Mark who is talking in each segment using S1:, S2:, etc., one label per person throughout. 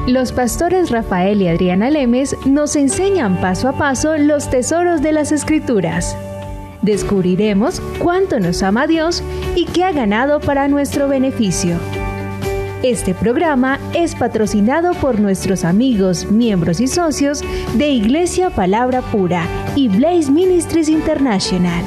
S1: Los pastores Rafael y Adriana Lemes nos enseñan paso a paso los tesoros de las Escrituras. Descubriremos cuánto nos ama Dios y qué ha ganado para nuestro beneficio. Este programa es patrocinado por nuestros amigos, miembros y socios de Iglesia Palabra Pura y Blaze Ministries International.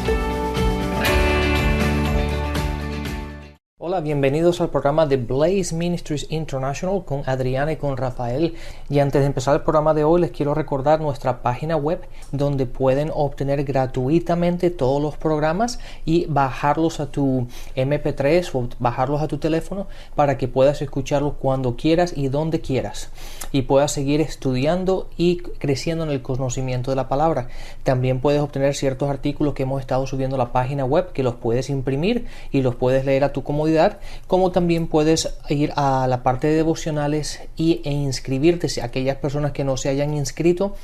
S2: Hola, bienvenidos al programa de Blaze Ministries International con Adriana y con Rafael. Y antes de empezar el programa de hoy, les quiero recordar nuestra página web donde pueden obtener gratuitamente todos los programas y bajarlos a tu MP3 o bajarlos a tu teléfono para que puedas escucharlos cuando quieras y donde quieras y puedas seguir estudiando y creciendo en el conocimiento de la palabra. También puedes obtener ciertos artículos que hemos estado subiendo a la página web que los puedes imprimir y los puedes leer a tu comodidad, como también puedes ir a la parte de devocionales e inscribirte si aquellas personas que no se hayan inscrito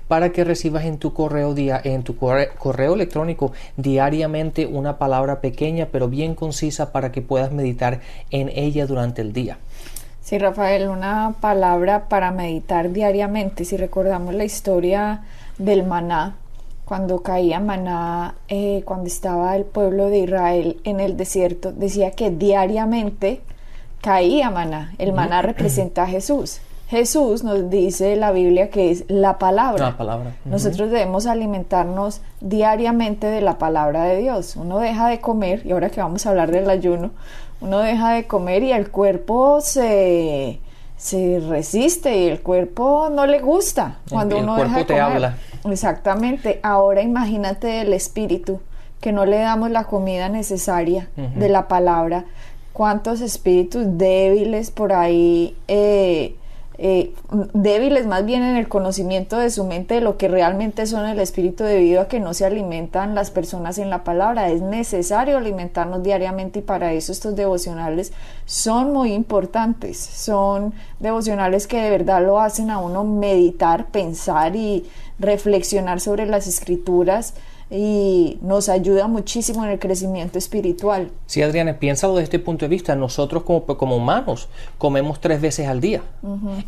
S2: para que recibas en tu correo electrónico diariamente una palabra pequeña pero bien concisa para que puedas meditar en ella durante el día.
S3: Sí, Rafael, una palabra para meditar diariamente. Si recordamos la historia del maná, cuando caía maná, cuando estaba el pueblo de Israel en el desierto, decía que diariamente caía maná. El maná representa a Jesús. Jesús nos dice la Biblia que es la palabra.
S2: La palabra.
S3: Nosotros debemos alimentarnos diariamente de la palabra de Dios. Uno deja de comer, y ahora que vamos a hablar del ayuno, uno deja de comer y el cuerpo se resiste y el cuerpo no le gusta cuando uno deja de comer. El cuerpo te habla. Exactamente. Ahora imagínate el espíritu, que no le damos la comida necesaria de la palabra. ¿Cuántos espíritus débiles por ahí, débiles más bien en el conocimiento de su mente de lo que realmente son el espíritu, debido a que no se alimentan las personas en la palabra? Es necesario alimentarnos diariamente y para eso estos devocionales son muy importantes. Son devocionales que de verdad lo hacen a uno meditar, pensar y reflexionar sobre las Escrituras, y nos ayuda muchísimo en el crecimiento espiritual.
S2: Sí, Adriana, piénsalo desde este punto de vista. Nosotros como humanos comemos 3 veces al día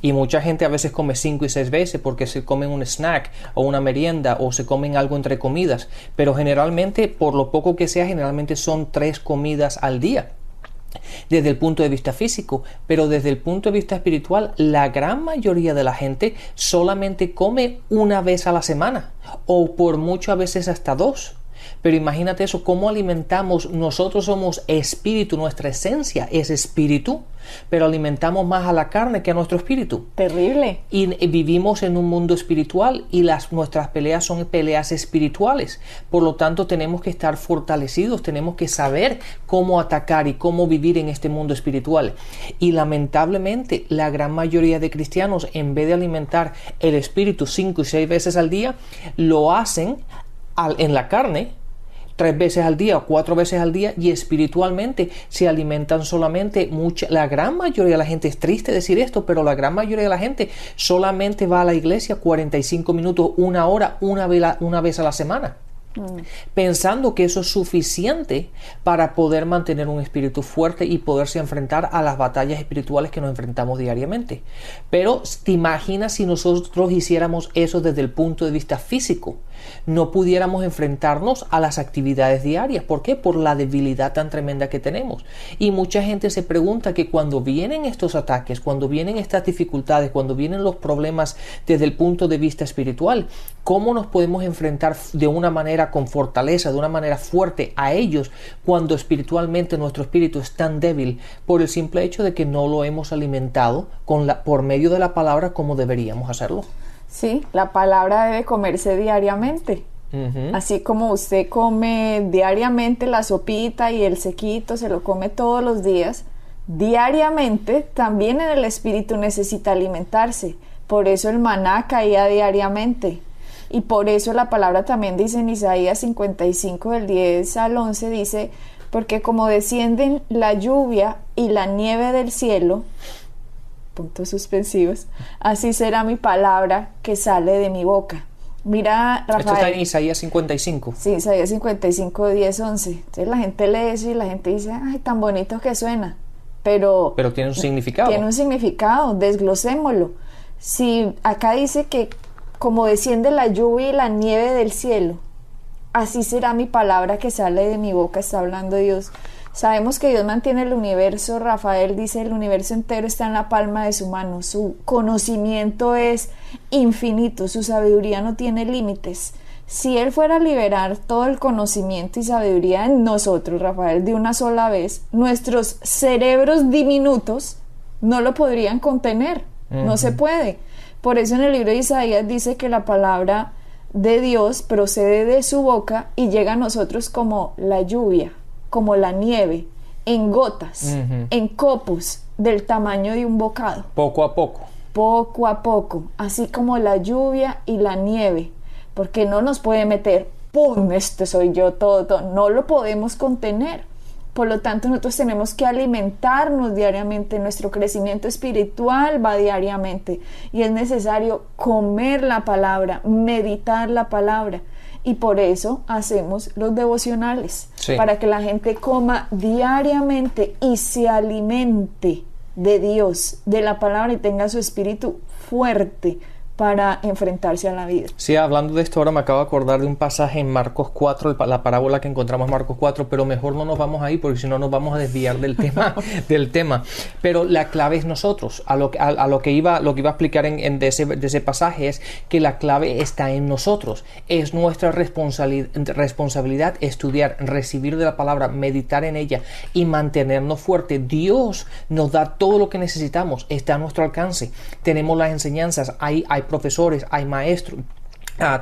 S2: y mucha gente a veces come 5 y 6 veces porque se comen un snack o una merienda o se comen algo entre comidas, pero generalmente, por lo poco que sea, generalmente son 3 comidas al día desde el punto de vista físico, pero desde el punto de vista espiritual la gran mayoría de la gente solamente come una vez a la semana o por mucho a veces hasta 2. Pero imagínate eso, cómo alimentamos. Nosotros somos espíritu, nuestra esencia es espíritu, pero alimentamos más a la carne que a nuestro espíritu.
S3: Terrible.
S2: Y vivimos en un mundo espiritual y nuestras peleas son peleas espirituales. Por lo tanto, tenemos que estar fortalecidos, tenemos que saber cómo atacar y cómo vivir en este mundo espiritual. Y lamentablemente, la gran mayoría de cristianos, en vez de alimentar el espíritu 5 y 6 veces al día, lo hacen en la carne 3 veces al día o 4 veces al día, y espiritualmente se alimentan solamente la gran mayoría de la gente, es triste decir esto, pero la gran mayoría de la gente solamente va a la iglesia 45 minutos, 1 hora, una vez a la semana, pensando que eso es suficiente para poder mantener un espíritu fuerte y poderse enfrentar a las batallas espirituales que nos enfrentamos diariamente. Pero te imaginas si nosotros hiciéramos eso desde el punto de vista físico, no pudiéramos enfrentarnos a las actividades diarias. ¿Por qué? Por la debilidad tan tremenda que tenemos. Y mucha gente se pregunta que cuando vienen estos ataques, cuando vienen estas dificultades, cuando vienen los problemas desde el punto de vista espiritual, ¿cómo nos podemos enfrentar de una manera con fortaleza, de una manera fuerte a ellos, cuando espiritualmente nuestro espíritu es tan débil por el simple hecho de que no lo hemos alimentado por medio de la palabra como deberíamos hacerlo?
S3: Sí, la palabra debe comerse diariamente. Así como usted come diariamente la sopita y el sequito, se lo come todos los días, diariamente también en el espíritu necesita alimentarse. Por eso el maná caía diariamente. Y por eso la palabra también dice en Isaías 55 del 10 al 11, dice: porque como descienden la lluvia y la nieve del cielo, puntos suspensivos, así será mi palabra que sale de mi boca. Mira, Rafael.
S2: Esto está en Isaías 55.
S3: Sí, Isaías 55, 10, 11. Entonces la gente lee eso y la gente dice: ay, tan bonito que suena. pero
S2: tiene un significado.
S3: Tiene un significado, desglosémoslo. Si acá dice que como desciende la lluvia y la nieve del cielo, así será mi palabra que sale de mi boca, está hablando Dios. Sabemos que Dios mantiene el universo. Rafael dice el universo entero está en la palma de su mano, su conocimiento es infinito, su sabiduría no tiene límites. Si Él fuera a liberar todo el conocimiento y sabiduría en nosotros, Rafael, de una sola vez, nuestros cerebros diminutos no lo podrían contener. No se puede. Por eso en el libro de Isaías dice que la palabra de Dios procede de su boca y llega a nosotros como la lluvia, como la nieve, en gotas, en copos del tamaño de un bocado.
S2: Poco a poco.
S3: Poco a poco, así como la lluvia y la nieve, porque no nos puede meter, ¡pum!, este soy yo, todo, no lo podemos contener. Por lo tanto, nosotros tenemos que alimentarnos diariamente, nuestro crecimiento espiritual va diariamente y es necesario comer la palabra, meditar la palabra. Y por eso hacemos los devocionales, para que la gente coma diariamente y se alimente de Dios, de la palabra, y tenga su espíritu fuerte para enfrentarse a la vida.
S2: Sí, hablando de esto ahora me acabo de acordar de un pasaje en Marcos 4, la parábola que encontramos en Marcos 4, pero mejor no nos vamos ahí porque si no nos vamos a desviar del tema. Pero la clave es nosotros. A lo que iba a explicar de ese pasaje es que la clave está en nosotros. Es nuestra responsabilidad estudiar, recibir de la palabra, meditar en ella y mantenernos fuertes. Dios nos da todo lo que necesitamos, está a nuestro alcance. Tenemos las enseñanzas, hay profesores, hay maestros,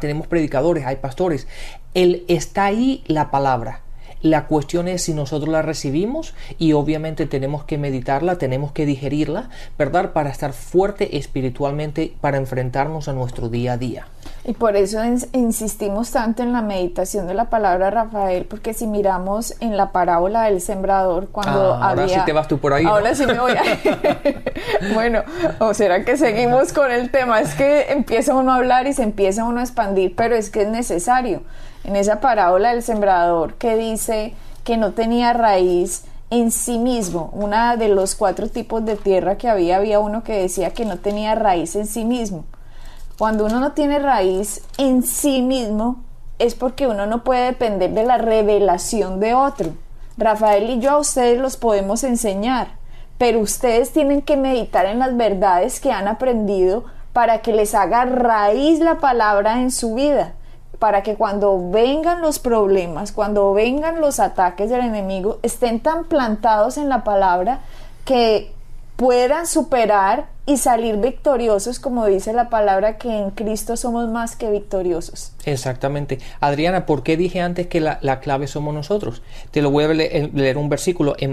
S2: tenemos predicadores, hay pastores. Está ahí la palabra. La cuestión es si nosotros la recibimos y obviamente tenemos que meditarla, tenemos que digerirla, ¿verdad? Para estar fuerte espiritualmente, para enfrentarnos a nuestro día a día.
S3: Y por eso insistimos tanto en la meditación de la palabra, Rafael, porque si miramos en la parábola del sembrador, cuando
S2: ahora sí te vas tú por ahí,
S3: ahora
S2: ¿no?
S3: Sí me voy a... Bueno, ¿o será que seguimos con el tema? Es que empieza uno a hablar y se empieza uno a expandir, pero es que es necesario. En esa parábola del sembrador que dice que no tenía raíz en sí mismo, una de los 4 tipos de tierra que había uno que decía que no tenía raíz en sí mismo. Cuando uno no tiene raíz en sí mismo es porque uno no puede depender de la revelación de otro. Rafael y yo a ustedes los podemos enseñar, pero ustedes tienen que meditar en las verdades que han aprendido para que les haga raíz la palabra en su vida, para que cuando vengan los problemas, cuando vengan los ataques del enemigo, estén tan plantados en la palabra que puedan superar y salir victoriosos, como dice la palabra, que en Cristo somos más que victoriosos.
S2: Exactamente. Adriana, ¿por qué dije antes que la clave somos nosotros? Te lo voy a leer un versículo en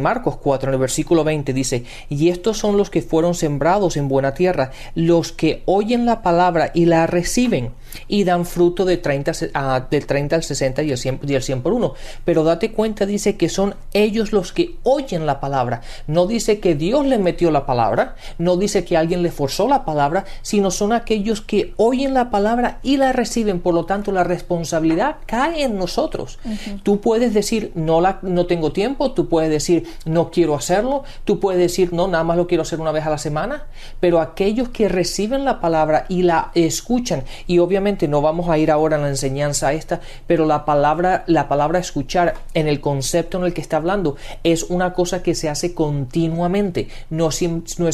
S2: Marcos 4, en el versículo 20, dice: y estos son los que fueron sembrados en buena tierra, los que oyen la palabra y la reciben y dan fruto del 30 al 60 y el 100 por uno. Pero date cuenta, dice que son ellos los que oyen la palabra. No dice que Dios les metió la palabra, no dice que alguien le forzó la palabra, sino son aquellos que oyen la palabra y la reciben. Por lo tanto, la responsabilidad cae en nosotros. Tú puedes decir no tengo tiempo, tú puedes decir no quiero hacerlo, tú puedes decir no, nada más lo quiero hacer una vez a la semana, pero aquellos que reciben la palabra y la escuchan, y obviamente no vamos a ir ahora en la enseñanza esta, pero la palabra escuchar en el concepto en el que está hablando es una cosa que se hace continuamente, no es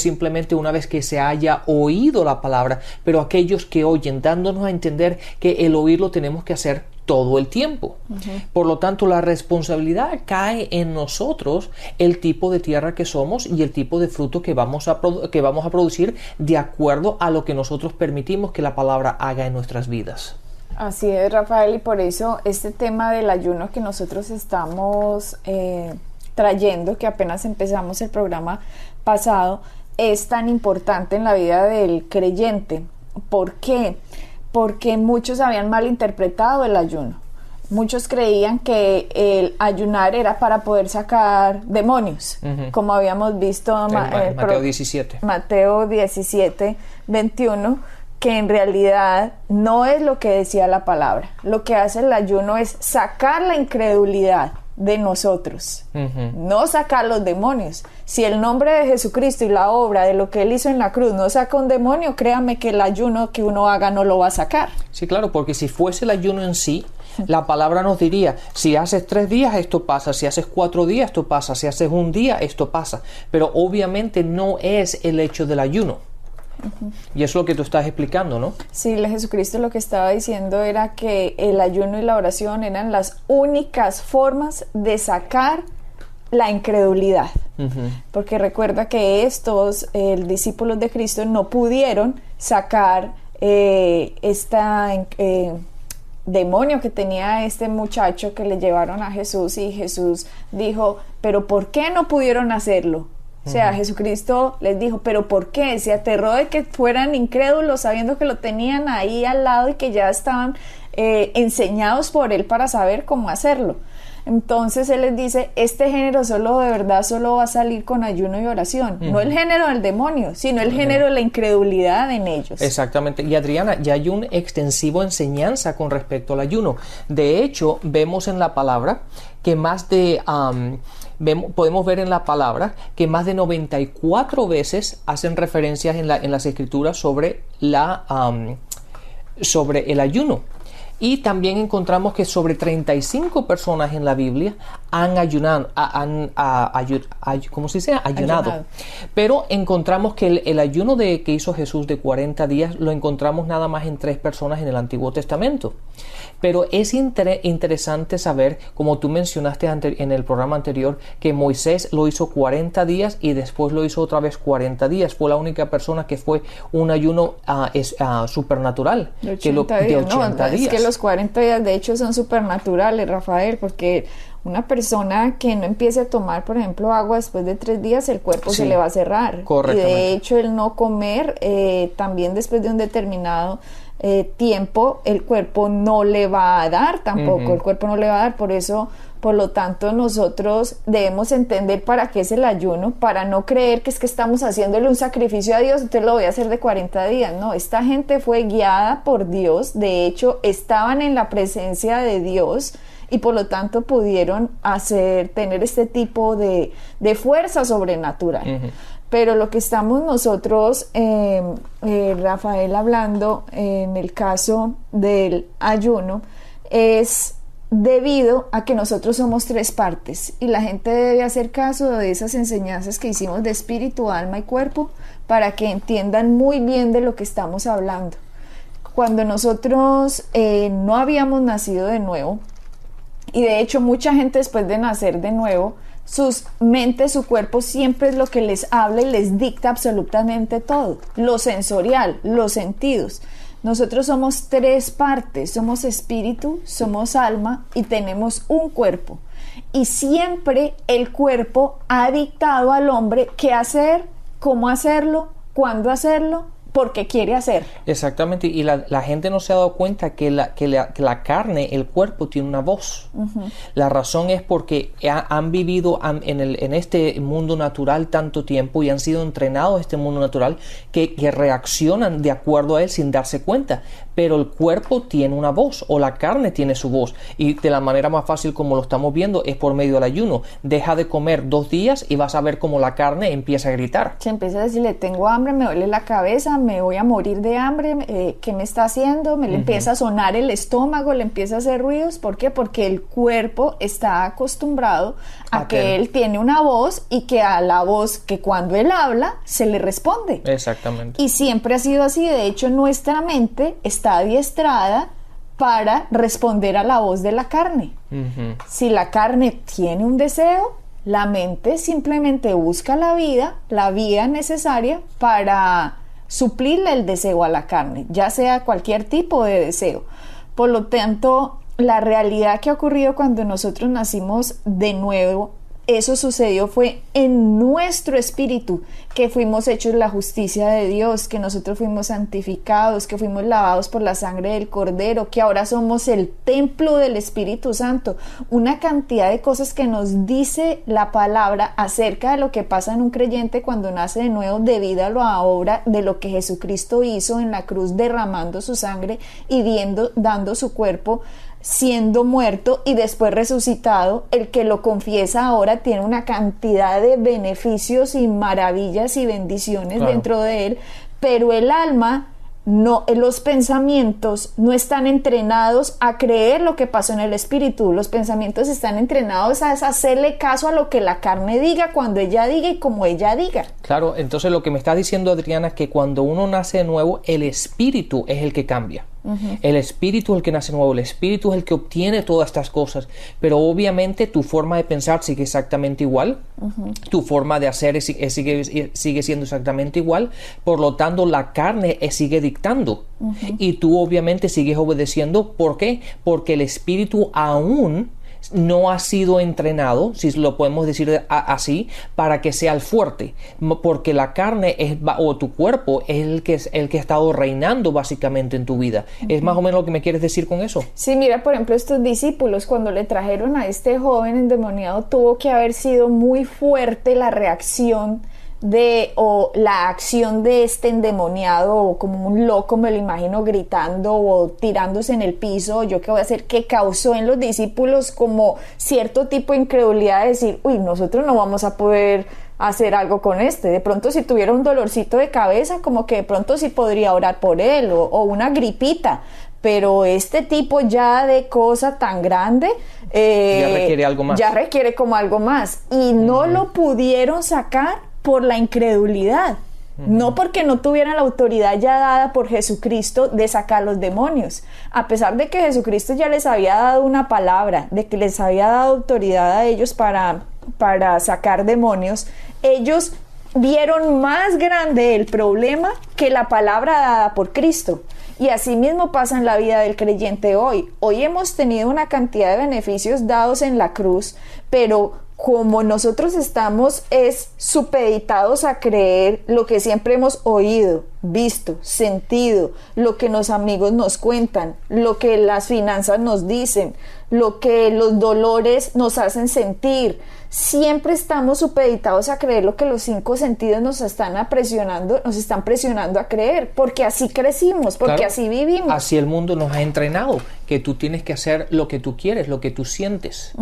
S2: simplemente una vez que se haya oído la palabra, pero aquellos que oyen, dándonos a entender que el oírlo tenemos que hacer todo el tiempo. Por lo tanto, la responsabilidad cae en nosotros, el tipo de tierra que somos y el tipo de fruto que vamos a producir de acuerdo a lo que nosotros permitimos que la palabra haga en nuestras vidas.
S3: Así es, Rafael, y por eso este tema del ayuno que nosotros estamos trayendo, que apenas empezamos el programa pasado, es tan importante en la vida del creyente. ¿Por qué? Porque muchos habían malinterpretado el ayuno. Muchos creían que el ayunar era para poder sacar demonios, como habíamos visto
S2: Mateo 17.
S3: Mateo 17, 21, que en realidad no es lo que decía la palabra. Lo que hace el ayuno es sacar la incredulidad de nosotros, no sacar los demonios. Si el nombre de Jesucristo y la obra de lo que Él hizo en la cruz no saca un demonio, créame que el ayuno que uno haga no lo va a sacar.
S2: Sí, claro, porque si fuese el ayuno en sí, la palabra nos diría, si haces 3 días esto pasa, si haces 4 días esto pasa, si haces un día esto pasa, pero obviamente no es el hecho del ayuno. Y eso es lo que tú estás explicando, ¿no?
S3: Sí, Jesucristo lo que estaba diciendo era que el ayuno y la oración eran las únicas formas de sacar la incredulidad. Porque recuerda que estos discípulos de Cristo no pudieron sacar demonio que tenía este muchacho que le llevaron a Jesús, y Jesús dijo, pero ¿por qué no pudieron hacerlo? O sea, Jesucristo les dijo, ¿pero por qué? Se aterró de que fueran incrédulos sabiendo que lo tenían ahí al lado y que ya estaban enseñados por Él para saber cómo hacerlo. Entonces Él les dice, este género solo de verdad solo va a salir con ayuno y oración. No el género del demonio, sino el género de la incredulidad en ellos.
S2: Exactamente. Y Adriana, ya hay un extensivo enseñanza con respecto al ayuno. De hecho, vemos en la palabra que más de... podemos ver en la palabra que más de 94 veces hacen referencias en las escrituras sobre el ayuno. Y también encontramos que sobre 35 personas en la Biblia han ayunado. ¿Cómo se dice? Ayunado. Pero encontramos que el ayuno que hizo Jesús de 40 días lo encontramos nada más en 3 personas en el Antiguo Testamento. Pero es interesante saber, como tú mencionaste en el programa anterior, que Moisés lo hizo 40 días y después lo hizo otra vez 40 días. Fue la única persona que fue un ayuno supernatural.
S3: De 80 días. Es que los 40 días de hecho son supernaturales, Rafael, porque una persona que no empiece a tomar, por ejemplo, agua después de 3 días, el cuerpo se le va a cerrar. Y de hecho el no comer, también después de un determinado tiempo, el cuerpo no le va a dar tampoco, el cuerpo no le va a dar. Por eso, por lo tanto, nosotros debemos entender para qué es el ayuno, para no creer que es que estamos haciéndole un sacrificio a Dios, entonces lo voy a hacer de 40 días. No, esta gente fue guiada por Dios, de hecho estaban en la presencia de Dios y por lo tanto pudieron tener este tipo de fuerza sobrenatural. Pero lo que estamos nosotros, Rafael, hablando en el caso del ayuno es debido a que nosotros somos 3 partes y la gente debe hacer caso de esas enseñanzas que hicimos de espíritu, alma y cuerpo para que entiendan muy bien de lo que estamos hablando. Cuando nosotros no habíamos nacido de nuevo, y de hecho mucha gente después de nacer de nuevo, sus mentes, su cuerpo siempre es lo que les habla y les dicta absolutamente todo, lo sensorial, los sentidos. Nosotros somos 3 partes, somos espíritu, somos alma y tenemos un cuerpo. Y siempre el cuerpo ha dictado al hombre qué hacer, cómo hacerlo, cuándo hacerlo, porque quiere hacer. Exactamente, y la gente no se ha dado cuenta que la carne, el cuerpo tiene una voz. La razón es porque han vivido en este mundo natural tanto tiempo y han sido entrenados a este mundo natural que reaccionan de acuerdo a él sin darse cuenta. Pero el cuerpo tiene una voz, o la carne tiene su voz, y de la manera más fácil como lo estamos viendo es por medio del ayuno. Deja de comer 2 días y vas a ver cómo la carne empieza a gritar. Se empieza a decirle, tengo hambre, me duele la cabeza, me voy a morir de hambre, ¿qué me está haciendo? Me le empieza a sonar el estómago, le empieza a hacer ruidos. ¿Por qué? Porque el cuerpo está acostumbrado a que él tiene una voz y que a la voz que cuando él habla se le responde. Exactamente. Y siempre ha sido así. De hecho, nuestra mente está adiestrada para responder a la voz de la carne. Si la carne tiene un deseo, la mente simplemente busca la vía necesaria para suplirle el deseo a la carne, ya sea cualquier tipo de deseo. Por lo tanto, la realidad que ha ocurrido cuando nosotros nacimos de nuevo, eso sucedió fue en nuestro espíritu, que fuimos hechos la justicia de Dios, que nosotros fuimos santificados, que fuimos lavados por la sangre del Cordero, que ahora somos el templo del Espíritu Santo. Una cantidad de cosas que nos dice la palabra acerca de lo que pasa en un creyente cuando nace de nuevo debido a la obra de lo que Jesucristo hizo en la cruz, derramando su sangre y dando su cuerpo siendo muerto y después resucitado. El que lo confiesa ahora tiene una cantidad de beneficios y maravillas y bendiciones dentro de él, pero el alma no, los pensamientos no están entrenados a creer lo que pasó en el espíritu. Los pensamientos están entrenados a hacerle caso a lo que la carne diga, cuando ella diga y como ella diga.
S2: Claro, entonces lo que me estás diciendo, Adriana, es que cuando uno nace de nuevo, el espíritu es el que cambia. El espíritu es el que nace nuevo, el espíritu es el que obtiene todas estas cosas, pero obviamente tu forma de pensar sigue exactamente igual, tu forma de hacer sigue siendo exactamente igual, por lo tanto la carne sigue dictando y tú obviamente sigues obedeciendo. ¿Por qué? Porque el espíritu aún no ha sido entrenado, si lo podemos decir así, para que sea el fuerte, porque la carne o tu cuerpo es el que ha estado reinando básicamente en tu vida. ¿Es más o menos lo que me quieres decir con eso?
S3: Sí, mira, por ejemplo, estos discípulos, cuando le trajeron a este joven endemoniado, tuvo que haber sido muy fuerte la reacción o la acción de este endemoniado, o como un loco me lo imagino gritando o tirándose en el piso, yo qué voy a hacer, que causó en los discípulos como cierto tipo de incredulidad, de decir, uy, nosotros no vamos a poder hacer algo con este. De pronto si tuviera un dolorcito de cabeza, como que de pronto sí podría orar por él, o una gripita, pero este tipo ya de cosa tan grande
S2: ya requiere algo más,
S3: ya requiere como algo más, y no lo pudieron sacar por la incredulidad, no porque no tuvieran la autoridad ya dada por Jesucristo de sacar los demonios, a pesar de que Jesucristo ya les había dado una palabra, de que les había dado autoridad a ellos para sacar demonios. Ellos vieron más grande el problema que la palabra dada por Cristo. Y así mismo pasa en la vida del creyente hoy. Hoy hemos tenido una cantidad de beneficios dados en la cruz, pero como nosotros estamos supeditados a creer lo que siempre hemos oído, visto, sentido, lo que los amigos nos cuentan, lo que las finanzas nos dicen, lo que los dolores nos hacen sentir, siempre estamos supeditados a creer lo que los 5 sentidos nos están presionando a creer, porque así crecimos, porque claro, así vivimos.
S2: Así el mundo nos ha entrenado, que tú tienes que hacer lo que tú quieres, lo que tú sientes.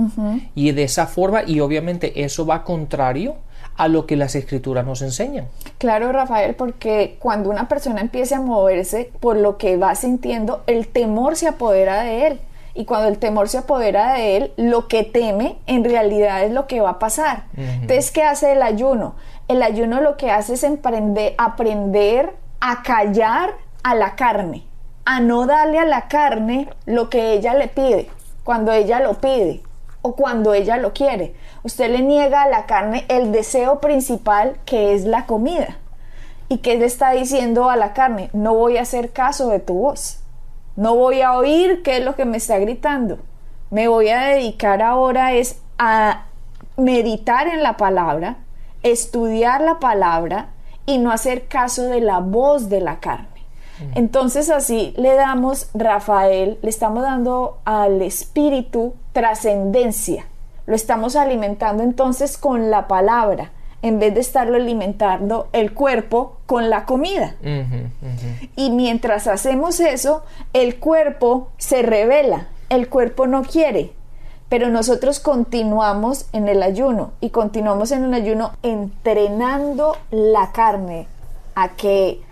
S2: Y de esa forma, y obviamente eso va contrario a lo que las escrituras nos enseñan.
S3: Claro, Rafael, porque cuando una persona empieza a moverse por lo que va sintiendo, el temor se apodera de él. Y cuando el temor se apodera de él, lo que teme en realidad es lo que va a pasar. Entonces, ¿qué hace el ayuno? El ayuno lo que hace es aprender a callar a la carne, a no darle a la carne lo que ella le pide, cuando ella lo pide o cuando ella lo quiere. Usted le niega a la carne el deseo principal, que es la comida. ¿Y qué le está diciendo a la carne? No voy a hacer caso de tu voz. No voy a oír qué es lo que me está gritando. Me voy a dedicar ahora a meditar en la palabra, estudiar la palabra y no hacer caso de la voz de la carne. Entonces así le damos, Rafael, le estamos dando al espíritu trascendencia. Lo estamos alimentando entonces con la palabra, en vez de estarlo alimentando el cuerpo con la comida. Y mientras hacemos eso, el cuerpo se rebela, el cuerpo no quiere, pero nosotros continuamos en el ayuno, y continuamos en el ayuno entrenando la carne a que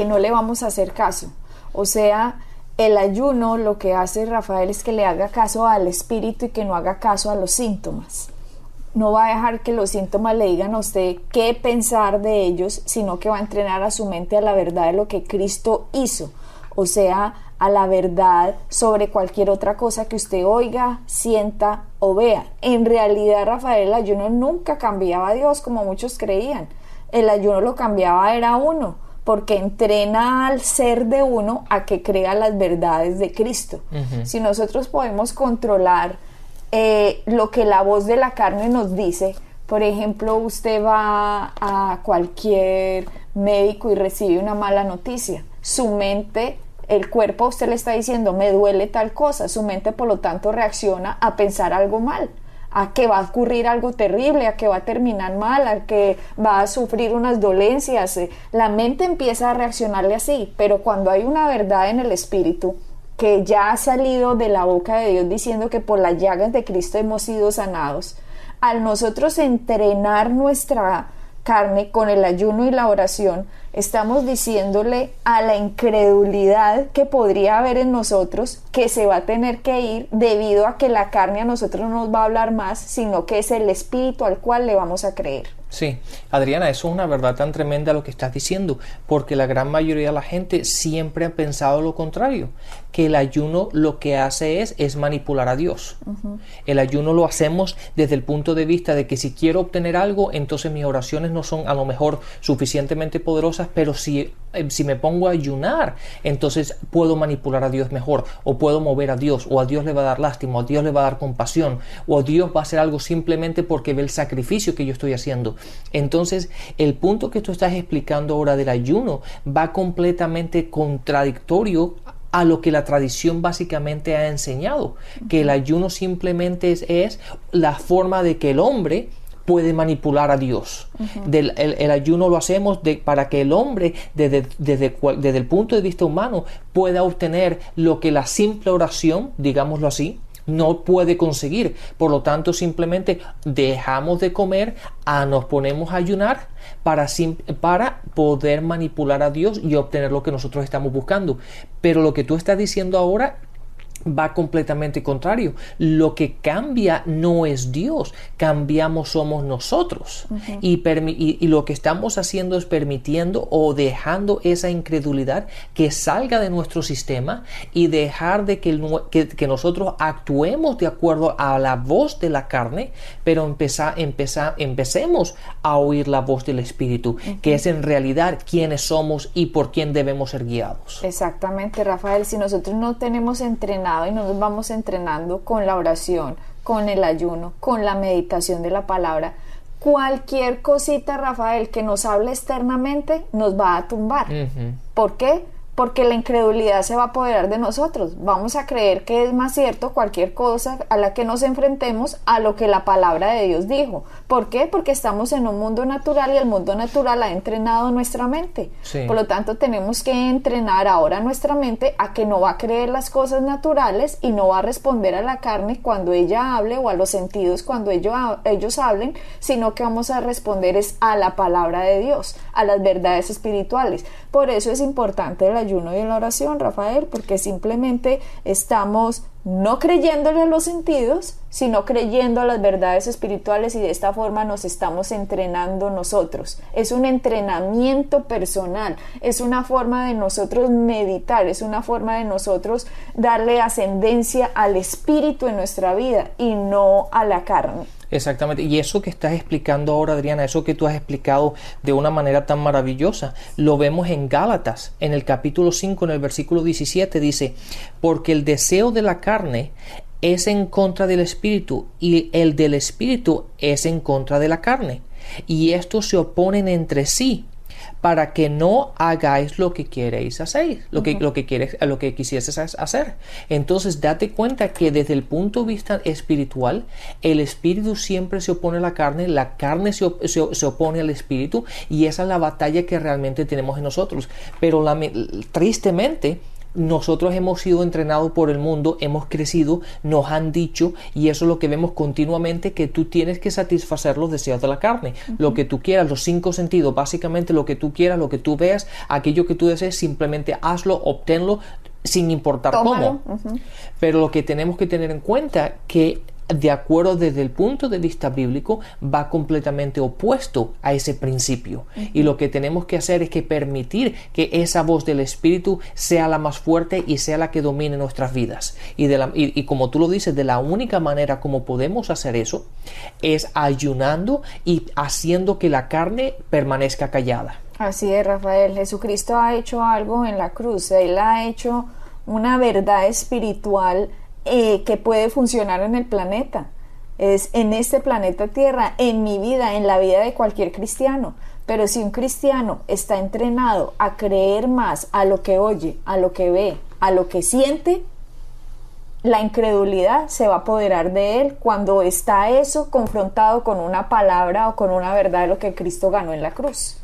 S3: no le vamos a hacer caso. O sea, el ayuno lo que hace, Rafael, es que le haga caso al espíritu y que no haga caso a los síntomas. No va a dejar que los síntomas le digan a usted qué pensar de ellos, sino que va a entrenar a su mente a la verdad de lo que Cristo hizo, o sea, a la verdad sobre cualquier otra cosa que usted oiga, sienta o vea. En realidad, Rafael, el ayuno nunca cambiaba a Dios como muchos creían. El ayuno lo cambiaba era uno, porque entrena al ser de uno a que crea las verdades de Cristo. Si nosotros podemos controlar lo que la voz de la carne nos dice, por ejemplo, usted va a cualquier médico y recibe una mala noticia, su mente, el cuerpo a usted le está diciendo me duele tal cosa, su mente por lo tanto reacciona a pensar algo mal, a que va a ocurrir algo terrible, a que va a terminar mal, a que va a sufrir unas dolencias. La mente empieza a reaccionarle así, pero cuando hay una verdad en el espíritu, que ya ha salido de la boca de Dios diciendo que por las llagas de Cristo hemos sido sanados, al nosotros entrenar nuestra carne con el ayuno y la oración, estamos diciéndole a la incredulidad que podría haber en nosotros que se va a tener que ir, debido a que la carne a nosotros no nos va a hablar más, sino que es el espíritu al cual le vamos a creer.
S2: Sí, Adriana, eso es una verdad tan tremenda lo que estás diciendo, porque la gran mayoría de la gente siempre ha pensado lo contrario, que el ayuno lo que hace es manipular a Dios. El ayuno lo hacemos desde el punto de vista de que si quiero obtener algo, entonces mis oraciones no son a lo mejor suficientemente poderosas, pero si me pongo a ayunar, entonces puedo manipular a Dios mejor, o puedo mover a Dios, o a Dios le va a dar lástima, o a Dios le va a dar compasión, o Dios va a hacer algo simplemente porque ve el sacrificio que yo estoy haciendo. Entonces, el punto que tú estás explicando ahora del ayuno va completamente contradictorio a lo que la tradición básicamente ha enseñado, que el ayuno simplemente es la forma de que el hombre puede manipular a Dios. El ayuno lo hacemos para que el hombre, desde el punto de vista humano, pueda obtener lo que la simple oración, digámoslo así, no puede conseguir. Por lo tanto, simplemente dejamos de comer, nos ponemos a ayunar para poder manipular a Dios y obtener lo que nosotros estamos buscando. Pero lo que tú estás diciendo ahora va completamente contrario. Lo que cambia no es Dios, cambiamos somos nosotros. Y lo que estamos haciendo es permitiendo o dejando esa incredulidad que salga de nuestro sistema y dejar de que nosotros actuemos de acuerdo a la voz de la carne, pero empecemos a oír la voz del Espíritu, que es en realidad quiénes somos y por quién debemos ser guiados.
S3: Exactamente, Rafael. Si nosotros no tenemos entrenado y no nos vamos entrenando con la oración, con el ayuno, con la meditación de la palabra, cualquier cosita, Rafael, que nos hable externamente nos va a tumbar. ¿Por qué? Porque la incredulidad se va a apoderar de nosotros. Vamos a creer que es más cierto cualquier cosa a la que nos enfrentemos a lo que la palabra de Dios dijo. ¿Por qué? Porque estamos en un mundo natural y el mundo natural ha entrenado nuestra mente. Sí. Por lo tanto, tenemos que entrenar ahora nuestra mente a que no va a creer las cosas naturales y no va a responder a la carne cuando ella hable, o a los sentidos cuando ellos hablen, sino que vamos a responder es a la palabra de Dios, a las verdades espirituales. Por eso es importante el ayuno y la oración, Rafael, porque simplemente estamos no creyéndole a los sentidos, sino creyendo a las verdades espirituales, y de esta forma nos estamos entrenando nosotros. Es un entrenamiento personal, es una forma de nosotros meditar, es una forma de nosotros darle ascendencia al espíritu en nuestra vida y no a la carne.
S2: Exactamente, y eso que estás explicando ahora, Adriana, eso que tú has explicado de una manera tan maravillosa, lo vemos en Gálatas, en el capítulo 5, en el versículo 17, dice: porque el deseo de la carne es en contra del espíritu, y el del espíritu es en contra de la carne, y estos se oponen entre sí, para que no hagáis lo que queréis hacer, lo que quisieses hacer. Entonces, date cuenta que desde el punto de vista espiritual, el espíritu siempre se opone a la carne se opone al espíritu, y esa es la batalla que realmente tenemos en nosotros. Pero tristemente, nosotros hemos sido entrenados por el mundo, hemos crecido, nos han dicho, y eso es lo que vemos continuamente, que tú tienes que satisfacer los deseos de la carne. Lo que tú quieras, los 5 sentidos, básicamente lo que tú quieras, lo que tú veas, aquello que tú desees, simplemente hazlo, obténlo, sin importar cómo. Pero lo que tenemos que tener en cuenta que, de acuerdo desde el punto de vista bíblico, va completamente opuesto a ese principio. Y lo que tenemos que hacer es que permitir que esa voz del Espíritu sea la más fuerte y sea la que domine nuestras vidas. Y como tú lo dices, de la única manera como podemos hacer eso es ayunando y haciendo que la carne permanezca callada.
S3: Así es, Rafael. Jesucristo ha hecho algo en la cruz. Él ha hecho una verdad espiritual que puede funcionar en el planeta, es en este planeta Tierra, en mi vida, en la vida de cualquier cristiano. Pero si un cristiano está entrenado a creer más a lo que oye, a lo que ve, a lo que siente, la incredulidad se va a apoderar de él cuando está eso confrontado con una palabra o con una verdad de lo que Cristo ganó en la cruz.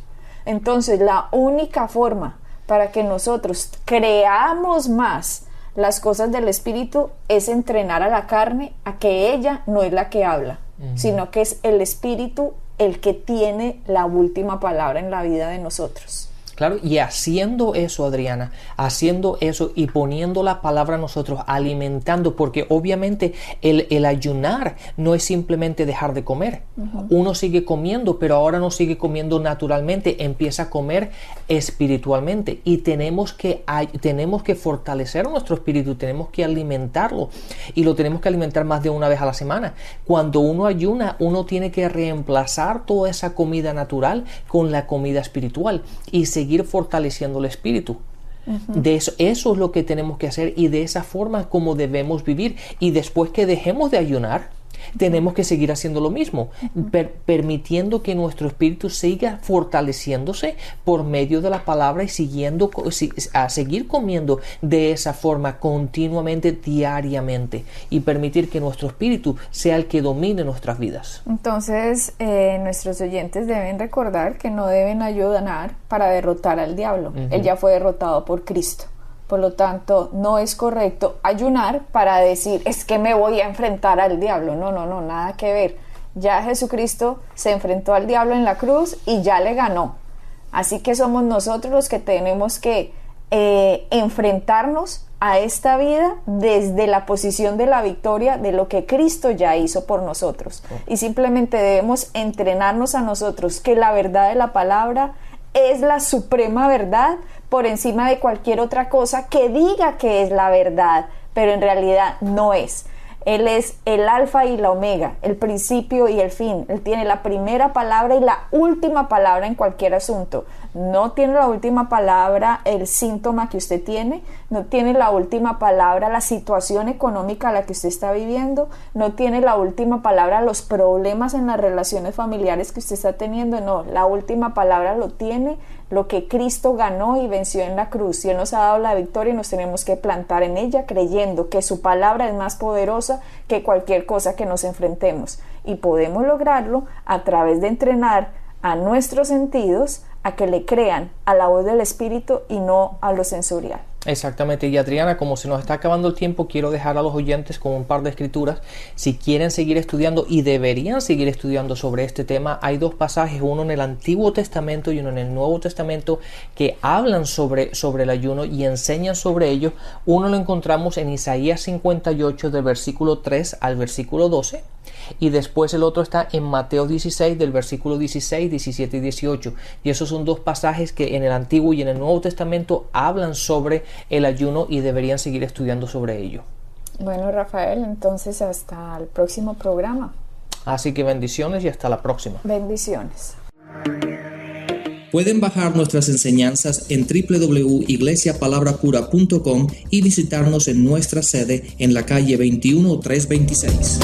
S3: Entonces, la única forma para que nosotros creamos más las cosas del espíritu es entrenar a la carne a que ella no es la que habla, sino que es el espíritu el que tiene la última palabra en la vida de nosotros.
S2: Claro, y haciendo eso, Adriana, haciendo eso y poniendo la palabra a nosotros, alimentando, porque obviamente el ayunar no es simplemente dejar de comer. Uno sigue comiendo, pero ahora no sigue comiendo naturalmente, empieza a comer espiritualmente, y tenemos que fortalecer nuestro espíritu, tenemos que alimentarlo, y lo tenemos que alimentar más de una vez a la semana. Cuando uno ayuna, uno tiene que reemplazar toda esa comida natural con la comida espiritual y seguir fortaleciendo el espíritu. De eso es lo que tenemos que hacer, y de esa forma como debemos vivir. Y después que dejemos de ayunar, tenemos que seguir haciendo lo mismo, permitiendo que nuestro espíritu siga fortaleciéndose por medio de la palabra y a seguir comiendo de esa forma continuamente, diariamente, y permitir que nuestro espíritu sea el que domine nuestras vidas.
S3: Entonces, nuestros oyentes deben recordar que no deben ayunar para derrotar al diablo. Él ya fue derrotado por Cristo. Por lo tanto, no es correcto ayunar para decir, es que me voy a enfrentar al diablo. No, nada que ver. Ya Jesucristo se enfrentó al diablo en la cruz y ya le ganó. Así que somos nosotros los que tenemos que enfrentarnos a esta vida desde la posición de la victoria de lo que Cristo ya hizo por nosotros. Y simplemente debemos entrenarnos a nosotros que la verdad de la palabra es la suprema verdad por encima de cualquier otra cosa que diga que es la verdad, pero en realidad no es. Él es el alfa y la omega, el principio y el fin. Él tiene la primera palabra y la última palabra en cualquier asunto. No tiene la última palabra el síntoma que usted tiene, no tiene la última palabra la situación económica a la que usted está viviendo, no tiene la última palabra los problemas en las relaciones familiares que usted está teniendo. No, la última palabra lo tiene lo que Cristo ganó y venció en la cruz. Y Él nos ha dado la victoria y nos tenemos que plantar en ella creyendo que su palabra es más poderosa que cualquier cosa que nos enfrentemos. Y podemos lograrlo a través de entrenar a nuestros sentidos a que le crean a la voz del Espíritu y no a lo sensorial.
S2: Exactamente. Y Adriana, como se nos está acabando el tiempo, quiero dejar a los oyentes con un par de escrituras. Si quieren seguir estudiando, y deberían seguir estudiando sobre este tema, hay dos pasajes, uno en el Antiguo Testamento y uno en el Nuevo Testamento, que hablan sobre el ayuno y enseñan sobre ello. Uno lo encontramos en Isaías 58 del versículo 3 al versículo 12, y después el otro está en Mateo 16 del versículo 16, 17 y 18. Y esos son dos pasajes que en el Antiguo y en el Nuevo Testamento hablan sobre el ayuno, y deberían seguir estudiando sobre ello.
S3: Bueno, Rafael, entonces hasta el próximo programa.
S2: Así que bendiciones y hasta la próxima.
S3: Bendiciones.
S4: Pueden bajar nuestras enseñanzas en www.iglesiapalabrapura.com y visitarnos en nuestra sede en la calle 21326.